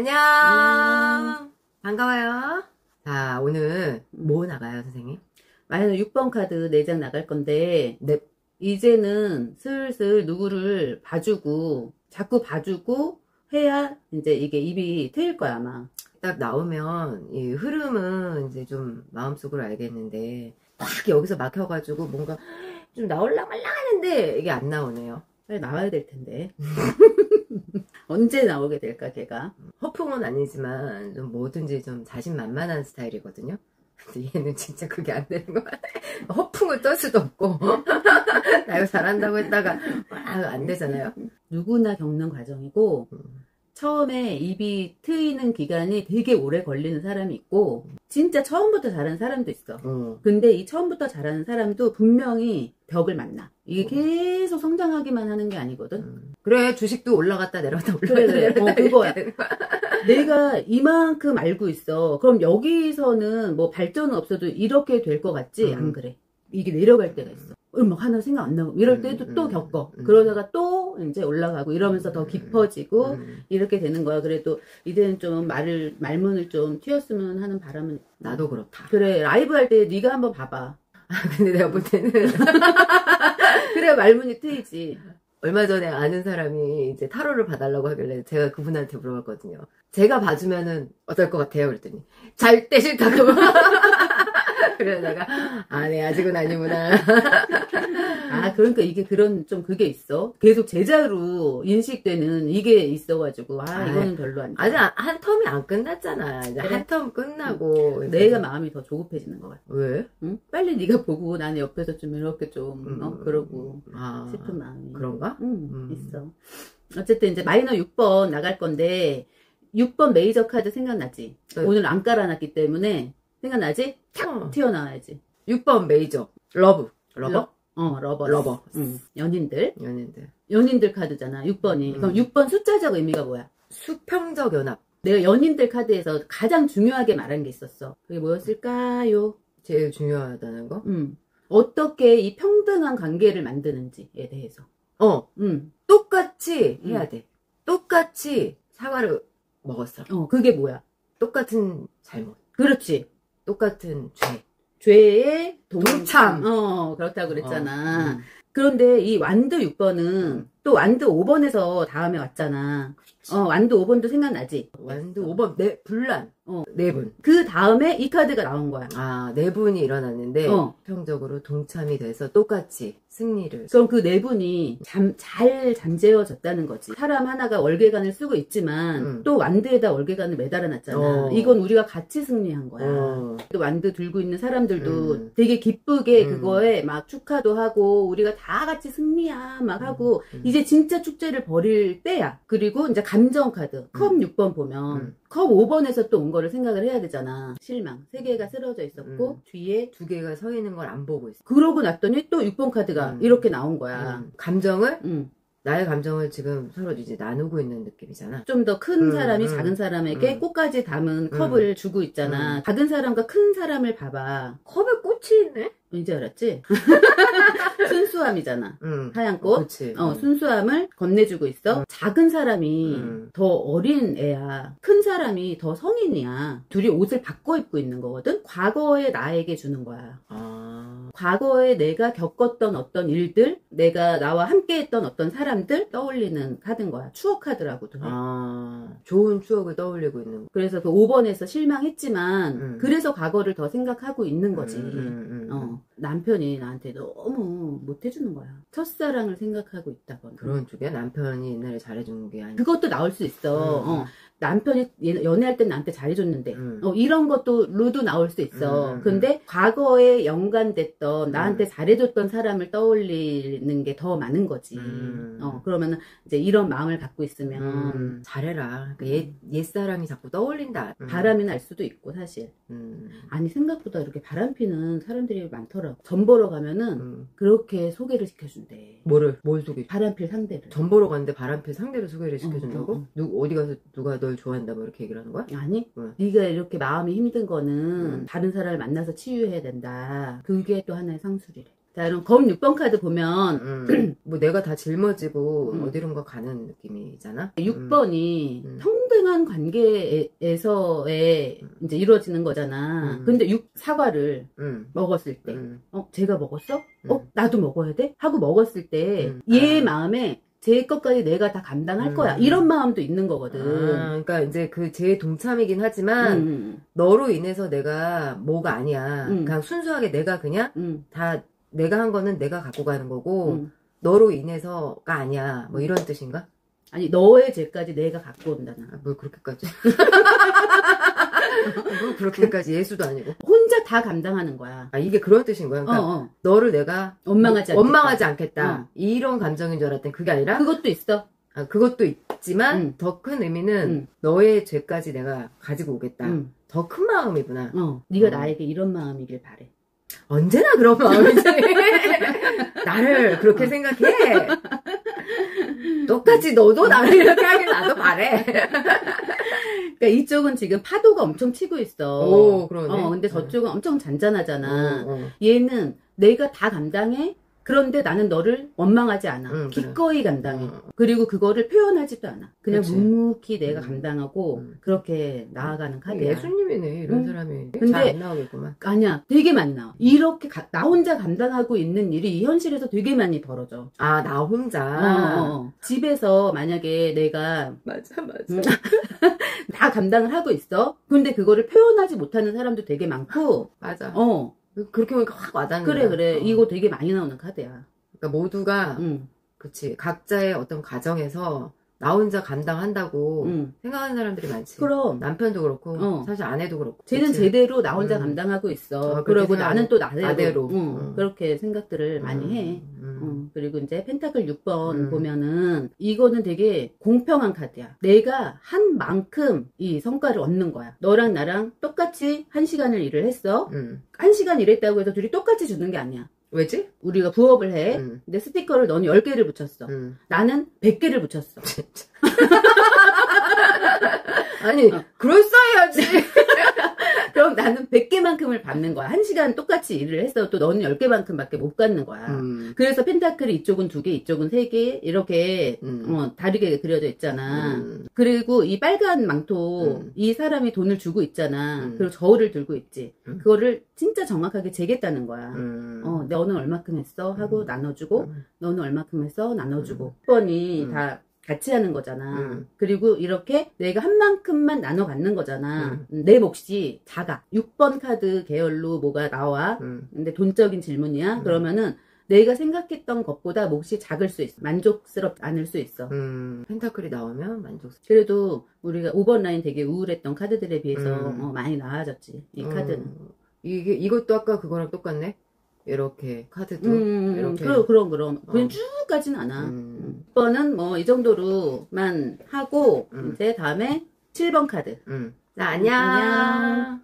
안녕. 안녕. 반가워요. 자, 오늘 뭐 나가요, 선생님? 마이너 6번 카드 4장 나갈 건데, 네. 이제는 슬슬 누구를 봐주고, 자꾸 봐주고 해야 이제 이게 입이 트일 거야, 아마. 딱 나오면 이 흐름은 이제 좀 마음속으로 알겠는데, 딱 여기서 막혀가지고 뭔가 좀 나올라 말라 하는데 이게 안 나오네요. 빨리 나와야 될 텐데. 언제 나오게 될까, 걔가? 허풍은 아니지만 좀 뭐든지 좀 자신만만한 스타일이거든요. 근데 얘는 진짜 그게 안 되는 거 같아. 허풍을 떨 수도 없고 나 이거 잘한다고 했다가 안 되잖아요. 누구나 겪는 과정이고, 처음에 입이 트이는 기간이 되게 오래 걸리는 사람이 있고, 진짜 처음부터 잘하는 사람도 있어. 근데 이 처음부터 잘하는 사람도 분명히 벽을 만나. 이게 계속 성장하기만 하는 게 아니거든. 그래, 주식도 올라갔다 내려갔다 올라갔다 그래. 내려갔다 그거야. 내가 이만큼 알고 있어. 그럼 여기서는 뭐 발전은 없어도 이렇게 될 것 같지? 안 그래. 이게 내려갈 때가 있어. 막 하나 생각 안 나고 이럴 때도 또 겪어. 그러다가 또 이제 올라가고 이러면서 더 깊어지고 이렇게 되는 거야. 그래도 이제는 좀 말문을 좀 튀었으면 하는 바람은. 나도 그렇다. 그래, 라이브 할 때 네가 한번 봐봐. 근데 내가 볼 때는 그래, 말문이 트이지. 얼마 전에 아는 사람이 이제 타로를 봐달라고 하길래 제가 그분한테 물어봤거든요. 제가 봐주면은 어떨 것 같아요? 그랬더니 잘 때 싫다고. 그래서 내가 네, 아직은 아니구나. 그러니까 이게 그게 있어. 계속 제자로 인식되는 이게 있어가지고 이거는 별로 안 좋아. 아직 한 텀이 안 끝났잖아. 이제 그래. 한 텀 끝나고 내가 마음이 더 조급해지는 것 같아. 왜? 응? 빨리 네가 보고 나는 옆에서 좀 이렇게 좀 그러고 싶은 마음이. 그런가? 있어. 어쨌든 이제 마이너 6번 나갈 건데 6번 메이저 카드 생각나지? 네. 오늘 안 깔아놨기 때문에 생각나지? 탁 튀어나와야지. 6번 메이저 러브. 러버? 러버. 러버. 연인들 카드잖아. 6번이. 그럼 6번 숫자적 의미가 뭐야? 수평적 연합. 내가 연인들 카드에서 가장 중요하게 말한 게 있었어. 그게 뭐였을까요? 제일 중요하다는 거? 어떻게 이 평등한 관계를 만드는지에 대해서. 똑같이 해야 돼. 똑같이 사과를 먹었어. 그게 뭐야? 똑같은 잘못. 그렇지. 똑같은 죄. 죄의 동참. 그렇다고 그랬잖아. 그런데 이 완드 6번은 또 완드 5번에서 다음에 왔잖아. 완드 5번도 생각나지? 완드 5번, 분란. 네 분. 그 다음에 이 카드가 나온 거야. 네 분이 일어났는데, 평적으로 동참이 돼서 똑같이 승리를. 그럼 그 네 분이 잘 잠재워졌다는 거지. 사람 하나가 월계관을 쓰고 있지만, 또 완드에다 월계관을 매달아놨잖아. 이건 우리가 같이 승리한 거야. 또 완드 들고 있는 사람들도 되게 기쁘게 그거에 막 축하도 하고, 우리가 다 같이 승리야, 막 하고, 이제 진짜 축제를 벌일 때야. 그리고 이제 감정 카드. 컵 6번 보면, 컵 5번에서 또 온 거를 생각을 해야 되잖아. 실망. 3개가 쓰러져 있었고, 뒤에 2개가 서 있는 걸 안 보고 있어. 그러고 났더니 또 6번 카드가 이렇게 나온 거야. 감정을? 나의 감정을 지금 서로 이제 나누고 있는 느낌이잖아. 좀 더 큰 사람이 작은 사람에게 꽃까지 담은 컵을 주고 있잖아. 작은 사람과 큰 사람을 봐봐. 컵에 꽃이 있네? 이제 알았지? 순수함이잖아. 하얀 꽃. 그치. 순수함을 건네주고 있어. 작은 사람이 더 어린 애야. 큰 사람이 더 성인이야. 둘이 옷을 바꿔 입고 있는 거거든? 과거의 나에게 주는 거야. 과거에 내가 겪었던 어떤 일들, 내가 나와 함께 했던 어떤 사람들 떠올리는 카드인 거야. 추억 카드라고도 해. 좋은 추억을 떠올리고 있는 거. 그래서 그 5번에서 실망했지만 그래서 과거를 더 생각하고 있는 거지. 남편이 나한테 너무 못해주는 거야. 첫사랑을 생각하고 있다거나. 그런 쪽이야? 남편이 옛날에 잘해주는 게 아니야? 그것도 나올 수 있어. 남편이 연애할 땐 나한테 잘해줬는데 이런 것도 루도 나올 수 있어. 근데 과거에 연관됐던 나한테 잘해줬던 사람을 떠올리는 게 더 많은 거지. 그러면은 이제 이런 마음을 갖고 있으면 잘해라. 그러니까 옛사람이 자꾸 떠올린다. 바람이 날 수도 있고 사실. 아니 생각보다 이렇게 바람 피는 사람들이 많더라고. 전 보러 가면은 그렇게 소개를 시켜준대. 뭘 소개? 바람 필 상대를. 전 보러 갔는데 바람필 상대를 소개를 시켜준다고? 어디 가서 누가 널 좋아한다 뭐 이렇게 얘기를 하는 거야? 아니, 네가 이렇게 마음이 힘든 거는 다른 사람을 만나서 치유해야 된다. 그게 또 하나의 상술이래. 자, 그럼 검 6번 카드 보면 뭐 내가 다 짊어지고 어디론가 가는 느낌이잖아. 6번이 평등한 관계에서의 이제 이루어지는 거잖아. 근데 사과를 먹었을 때, 제가 먹었어? 나도 먹어야 돼? 하고 먹었을 때, 얘 마음에 제 것까지 내가 다 감당할 거야. 이런 마음도 있는 거거든. 그러니까 이제 그 제 동참이긴 하지만 너로 인해서 내가 뭐가 아니야. 그냥 순수하게 내가 그냥 다 내가 한 거는 내가 갖고 가는 거고 너로 인해서가 아니야. 뭐 이런 뜻인가? 아니 너의 죄까지 내가 갖고 온다나. 뭘 그렇게까지? 뭘 그렇게까지 예수도 아니고. 혼자 다 감당하는 거야. 아 이게 그런 뜻인 거야. 그러니까 너를 내가 원망하지 않겠다. 이런 감정인 줄 알았더니 그게 아니라 그것도 있어. 아, 그것도 있지만 더 큰 의미는 너의 죄까지 내가 가지고 오겠다. 더 큰 마음이구나. 네가 나에게 이런 마음이길 바래. 언제나 그런 마음이지. 나를 그렇게 생각해. 똑같이 너도 나를 이렇게 하길 나도 바래. 그러니까 이쪽은 지금 파도가 엄청 치고 있어. 오, 그러네. 근데 저쪽은 엄청 잔잔하잖아. 얘는 내가 다 감당해. 그런데 나는 너를 원망하지 않아. 기꺼이 감당해. 그리고 그거를 표현하지도 않아. 그냥 그치. 묵묵히 내가 감당하고 그렇게 나아가는 카드야. 예수님이네 이런 사람이. 근데 잘 안 나오겠구만. 아니야. 되게 많이 나와. 이렇게 나 혼자 감당하고 있는 일이 이 현실에서 되게 많이 벌어져. 아, 나 혼자? 집에서 만약에 내가 맞아. 다 감당을 하고 있어. 근데 그거를 표현하지 못하는 사람도 되게 많고. 맞아. 그렇게 보니까 확 와닿는 그래. 이거 되게 많이 나오는 카드야. 그러니까 모두가 그치 각자의 어떤 가정에서 나 혼자 감당한다고 생각하는 사람들이 많지. 그럼 남편도 그렇고 사실 아내도 그렇고. 쟤는 그치? 제대로 나 혼자 감당하고 있어. 그리고 나는 또 나대로. 그렇게 생각들을 많이 해. 그리고 이제 펜타클 6번 보면은 이거는 되게 공평한 카드야. 내가 한 만큼 이 성과를 얻는 거야. 너랑 나랑 똑같이 1시간을 일을 했어. 1시간 일했다고 해서 둘이 똑같이 주는 게 아니야. 왜지? 우리가 부업을 해. 근데 스티커를 너는 10개를 붙였어. 나는 100개를 붙였어. 아니, 그럴싸해야지. 그럼 나는 100개만큼을 받는 거야. 1시간 똑같이 일을 했어. 또 너는 10개만큼밖에 못 받는 거야. 그래서 펜타클이 이쪽은 2개, 이쪽은 3개, 이렇게, 다르게 그려져 있잖아. 그리고 이 빨간 망토, 이 사람이 돈을 주고 있잖아. 그리고 저울을 들고 있지. 그거를 진짜 정확하게 재겠다는 거야. 너는 얼마큼 했어? 하고 나눠주고, 너는 얼마큼 했어? 나눠주고. 6번이 다 같이 하는 거잖아. 그리고 이렇게 내가 한 만큼만 나눠 갖는 거잖아. 내 몫이 작아. 6번 카드 계열로 뭐가 나와. 근데 돈적인 질문이야. 그러면은 내가 생각했던 것보다 몫이 작을 수 있어. 만족스럽지 않을 수 있어. 펜타클이 나오면 만족스럽지. 그래도 우리가 5번 라인 되게 우울했던 카드들에 비해서 많이 나아졌지. 이 카드는. 이것도 아까 그거랑 똑같네. 이렇게 카드도 이렇게 그럼 그냥 쭉 가진 않아. 6번은 뭐 이 정도로만 하고 이제 다음에 7번 카드. 자, 안녕.